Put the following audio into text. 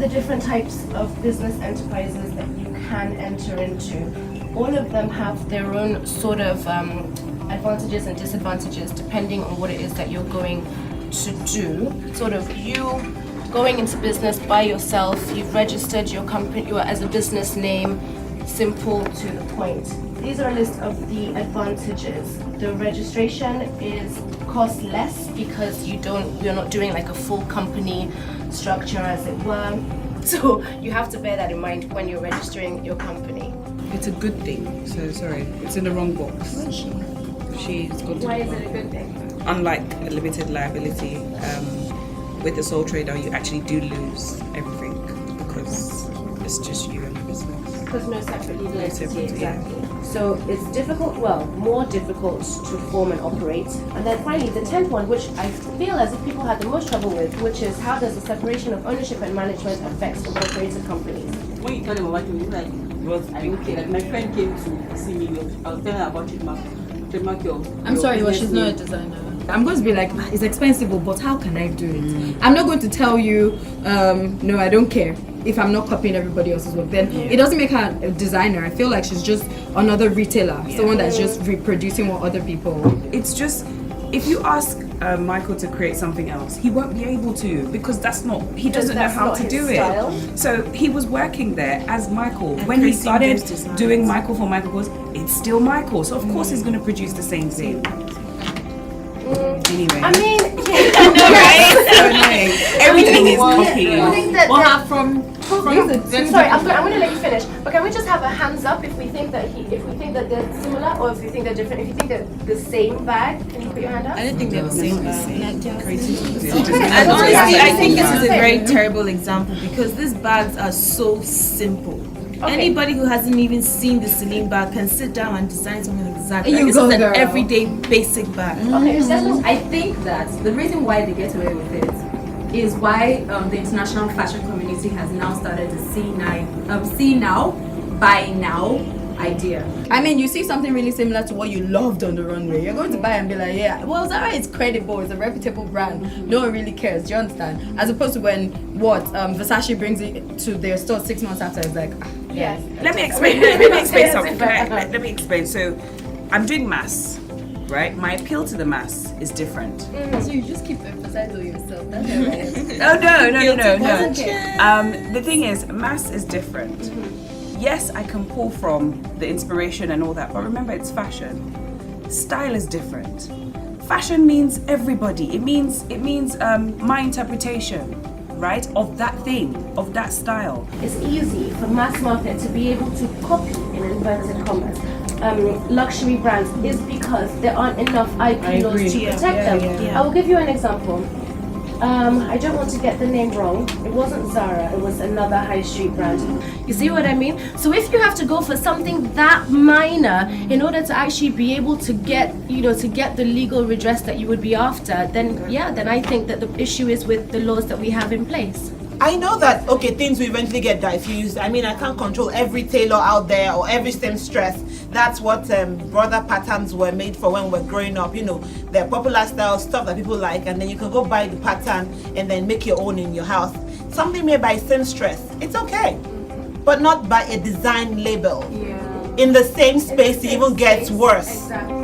the different types of business enterprises that you can enter into, all of them have their own sort of advantages and disadvantages depending on what it is that you're going to do. Sort of you going into business by yourself, you've registered your company as a business name, simple to the point. These are a list of the advantages. The registration costs less because you're not doing like a full company structure, as it were. So you have to bear that in mind when you're registering your company. It's a good thing. So sorry, it's in the wrong box. She's got to. Why is it a good thing? Unlike a limited liability, with the sole trader, you actually do lose everything because it's just you and the business. Because no separate legal entity, yeah. exactly. So it's difficult, more difficult to form and operate. And then finally, the 10th one, which I feel as if people had the most trouble with, which is how does the separation of ownership and management affect incorporated companies? When you tell them about it, like, I don't care. Like my friend came to see me, I was telling her about trademark. I'm sorry, but she's not a designer. I'm going to be like, it's expensive, but how can I do it? I'm not going to tell you, no, I don't care if I'm not copying everybody else's work. Then it doesn't make her a designer. I feel like she's just another retailer, someone that's just reproducing what other people. It's just, if you ask Michael to create something else, he won't be able to because he doesn't know how to do it. So he was working there as Michael. When he started doing Michael for Michael goes, it's still Michael. So of course he's going to produce the same thing. Anyway. I mean, right? Everything is copied. Sorry, I'm going to let you finish. But can we just have a hands up if we think that they're similar, or if you think they're different? If you think they're the same bag, can you put your hand up? I don't think they're the same bag. Okay. And honestly, I think this is a very terrible example because these bags are so simple. Okay. Anybody who hasn't even seen the Celine bag can sit down and design something exactly like this. It's an everyday basic bag. Okay, I think that the reason why they get away with it is why the international fashion community has now started the see now, buy now idea. I mean, you see something really similar to what you loved on the runway. You're going to buy and be like, yeah, well, Zara is credible, it's a reputable brand. No one really cares. Do you understand? As opposed to when Versace brings it to their store 6 months after, it's like, yes. Let me explain something. Let me explain. So, I'm doing mass, right? My appeal to the mass is different. So you just keep emphasizing yourself. That's right. No. The thing is, mass is different. Yes, I can pull from the inspiration and all that, but remember, it's fashion. Style is different. Fashion means everybody. It means my interpretation, right, of that thing, of that style. It's easy for mass market to be able to copy, in inverted commas, luxury brands is because there aren't enough IP laws to protect them. Yeah. I will give you an example. I don't want to get the name wrong. It wasn't Zara, it was another high street brand. You see what I mean? So if you have to go for something that minor in order to actually be able to get, the legal redress that you would be after, then I think that the issue is with the laws that we have in place. I know that, things will eventually get diffused. I mean, I can't control every tailor out there or every seamstress. That's what brother patterns were made for when we're growing up. They're popular style stuff that people like, and then you can go buy the pattern and then make your own in your house. Something made by a seamstress, it's okay, but not by a design label. Yeah. In the same space, it even gets worse. Exactly.